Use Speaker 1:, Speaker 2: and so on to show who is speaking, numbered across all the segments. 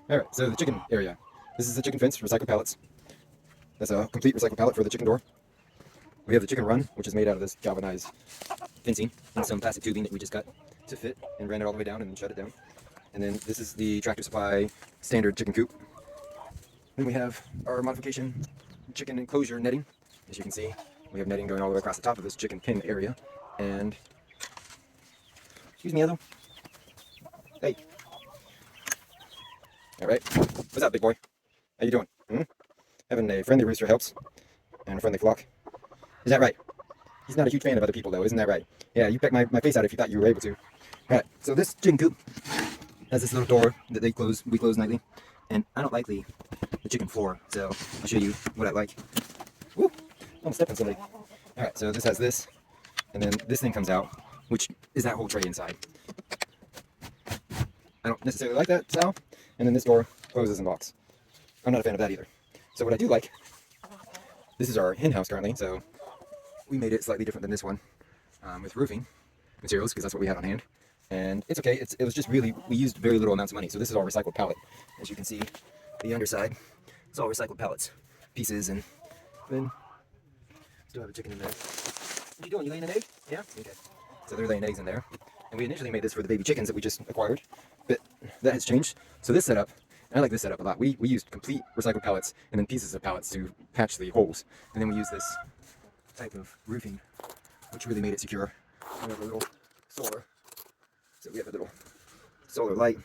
Speaker 1: Alright, so the chicken area. This is the chicken fence, recycled pallets. That's a complete recycled pallet for the chicken door. We have the chicken run, which is made out of this galvanized fencing and some plastic tubing that we just cut to fit and ran it all the way down and then shut it down. And then this is the Tractor Supply standard chicken coop. Then we have our modification chicken enclosure netting. As you can see, we have netting going all the way across the top of this chicken pen area. And, excuse me, Ezo. Hey. Alright, what's up, big boy? How you doing? Having a friendly rooster helps, and a friendly flock. Is that right? He's not a huge fan of other people, though, isn't that right? Yeah, you pecked my face out if you thought you were able to. Alright, so this chicken coop has this little door that we close nightly. And I don't like the chicken floor, so I'll show you what I like. Woo! I'm stepping somebody. Alright, so this has this, and then this thing comes out, which is that whole tray inside. I don't necessarily like that style. And then this door closes and locks. I'm not a fan of that either. So what I do like, this is our hen house currently, so we made it slightly different than this one with roofing materials because that's what we had on hand. And it's okay, it was just really, we used very little amounts of money. So this is all recycled pallet. As you can see, the underside, it's all recycled pallets, pieces, and then still have a chicken in there. What are you doing, you laying an egg? Yeah? Okay. So they're laying eggs in there. And we initially made this for the baby chickens that we just acquired, but that has changed. So this setup, and I like this setup a lot. We used complete recycled pallets and then pieces of pallets to patch the holes. And then we used this type of roofing, which really made it secure. We have a little solar. So we have a little solar light.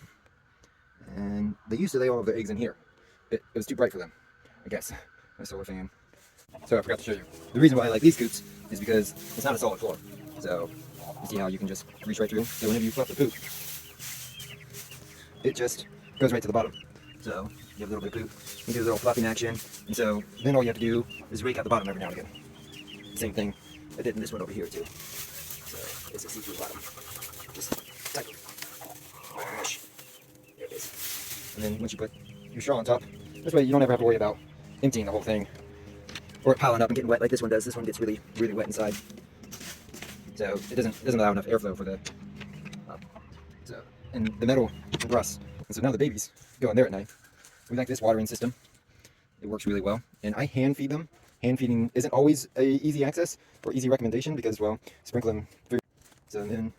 Speaker 1: And they used to lay all of their eggs in here. It was too bright for them, I guess. My solar fan. So I forgot to show you. The reason why I like these scoops is because it's not a solid floor. So you see how you can just reach right through? So whenever you fluff the poop, it just goes right to the bottom. So you have a little bit of poop, you do a little fluffing action, and so then all you have to do is rake out the bottom every now and again. Same thing I did in this one over here too. So it's a see-through bottom. Just type of mesh. There it is. And then once you put your straw on top, this way you don't ever have to worry about emptying the whole thing or it piling up and getting wet like this one does. This one gets really, really wet inside. So it doesn't allow enough airflow for the and the metal rusts. And so now the babies go in there at night. We like this watering system. It works really well. And I hand feed them. Hand feeding isn't always a easy access or easy recommendation because, well, sprinkling through. So then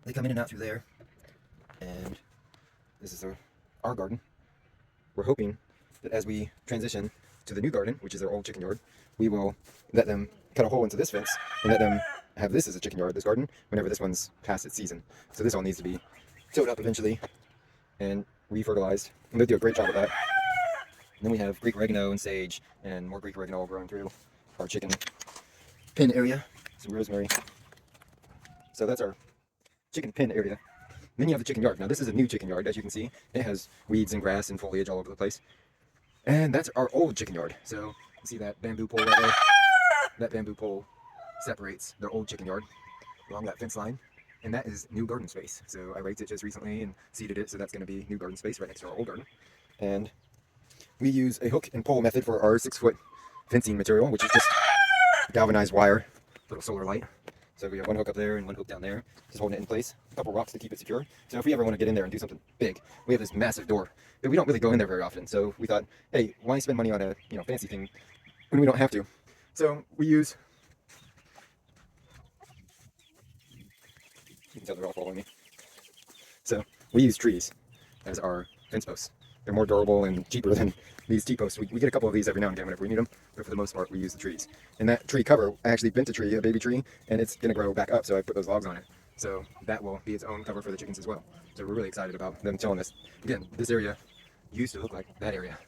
Speaker 1: they come in and out through there. And this is our garden. We're hoping that as we transition to the new garden, which is their old chicken yard, we will let them cut a hole into this fence and let them have this as a chicken yard, this garden, whenever this one's past its season. So this all needs to be tilled up eventually and refertilized. And they do a great job of that. And then we have Greek oregano and sage and more Greek oregano growing through our chicken pen area. Some rosemary. So that's our chicken pen area. And then you have the chicken yard. Now this is a new chicken yard, as you can see. It has weeds and grass and foliage all over the place. And that's our old chicken yard. So you see that bamboo pole right there? That bamboo pole separates their old chicken yard along that fence line, and that is new garden space. So I raked it just recently and seeded it, so that's going to be new garden space right next to our old garden. And we use a hook and pole method for our 6-foot fencing material, which is just galvanized wire, little solar light. So we have one hook up there and one hook down there, just holding it in place, a couple rocks to keep it secure. So if we ever want to get in there and do something big, we have this massive door, but we don't really go in there very often. So we thought, hey, why spend money on a fancy thing when we don't have to? So we use, you can tell they're all following me. So we use trees as our fence posts. They're more durable and cheaper than these T-posts. We get a couple of these every now and again whenever we need them, but for the most part we use the trees. And that tree cover, I actually bent a tree, a baby tree, and it's going to grow back up, so I put those logs on it. So that will be its own cover for the chickens as well. So we're really excited about them telling us. Again, this area used to look like that area.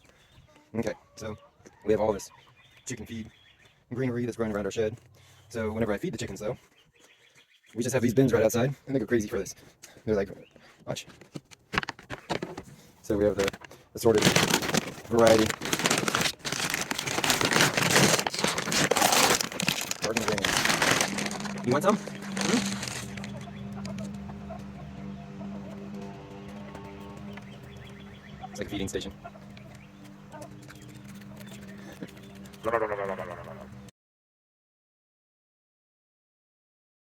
Speaker 1: Okay, so we have all this chicken feed greenery that's growing around our shed. So whenever I feed the chickens though, we just have these bins right outside, and they go crazy for this. They're like, watch. So we have the assorted variety. Garden grain. You want some? It's like a feeding station.